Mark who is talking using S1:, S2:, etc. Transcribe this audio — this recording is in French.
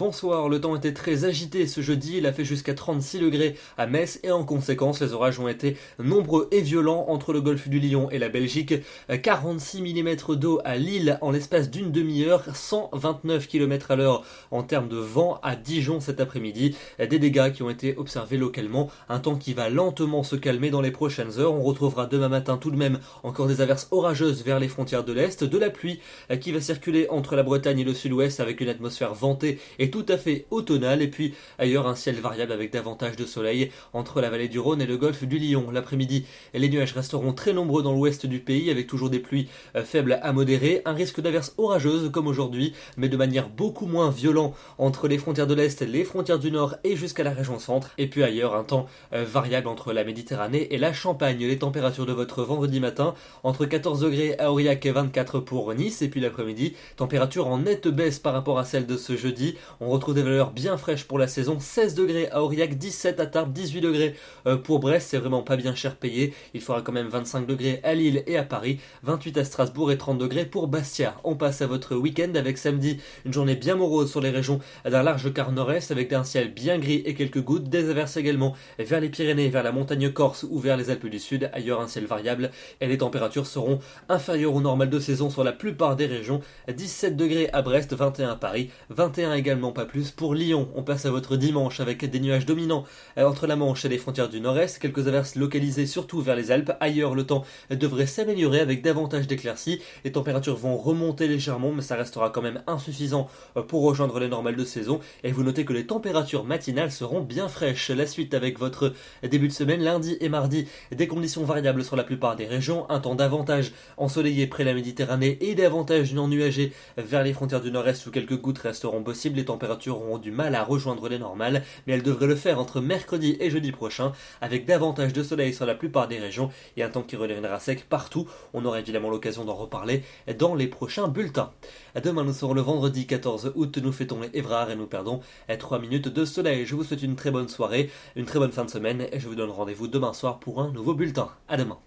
S1: Bonsoir, le temps était très agité ce jeudi, il a fait jusqu'à 36 degrés à Metz et en conséquence les orages ont été nombreux et violents entre le golfe du Lion et la Belgique. 46 mm d'eau à Lille en l'espace d'une demi-heure, 129 km à l'heure en termes de vent à Dijon cet après-midi. Des dégâts qui ont été observés localement, un temps qui va lentement se calmer dans les prochaines heures. On retrouvera demain matin tout de même encore des averses orageuses vers les frontières de l'Est, de la pluie qui va circuler entre la Bretagne et le sud-ouest avec une atmosphère ventée et tout à fait automnal, et puis ailleurs un ciel variable avec davantage de soleil entre la vallée du Rhône et le golfe du Lion. L'après-midi, les nuages resteront très nombreux dans l'ouest du pays avec toujours des pluies faibles à modérées, un risque d'averses orageuses comme aujourd'hui, mais de manière beaucoup moins violente entre les frontières de l'Est, les frontières du Nord et jusqu'à la région centre, et puis ailleurs un temps variable entre la Méditerranée et la Champagne. Les températures de votre vendredi matin, entre 14 degrés à Aurillac et 24 pour Nice, et puis l'après-midi, température en nette baisse par rapport à celle de ce jeudi. On retrouve des valeurs bien fraîches pour la saison, 16 degrés à Aurillac, 17 à Tarbes, 18 degrés pour Brest, c'est vraiment pas bien cher payé. Il fera quand même 25 degrés à Lille et à Paris, 28 à Strasbourg et 30 degrés pour Bastia. On passe à votre week-end avec samedi une journée bien morose sur les régions d'un large quart nord-est avec un ciel bien gris et quelques gouttes, des averses également vers les Pyrénées, vers la montagne corse ou vers les Alpes du Sud, ailleurs un ciel variable et les températures seront inférieures au normal de saison sur la plupart des régions, 17 degrés à Brest, 21 à Paris, 21 également pas plus pour Lyon. On passe à votre dimanche avec des nuages dominants entre la Manche et les frontières du nord-est, quelques averses localisées surtout vers les Alpes. Ailleurs le temps devrait s'améliorer avec davantage d'éclaircies, les températures vont remonter légèrement mais ça restera quand même insuffisant pour rejoindre les normales de saison, et vous notez que les températures matinales seront bien fraîches. La suite avec votre début de semaine, lundi et mardi, des conditions variables sur la plupart des régions, un temps davantage ensoleillé près de la Méditerranée et davantage ennuagé vers les frontières du nord-est où quelques gouttes resteront possibles. Les températures auront du mal à rejoindre les normales, mais elles devraient le faire entre mercredi et jeudi prochain, avec davantage de soleil sur la plupart des régions et un temps qui redeviendra sec partout. On aura évidemment l'occasion d'en reparler dans les prochains bulletins. Demain nous serons le vendredi 14 août, nous fêtons les Évrards et nous perdons 3 minutes de soleil. Je vous souhaite une très bonne soirée, une très bonne fin de semaine et je vous donne rendez-vous demain soir pour un nouveau bulletin. À demain.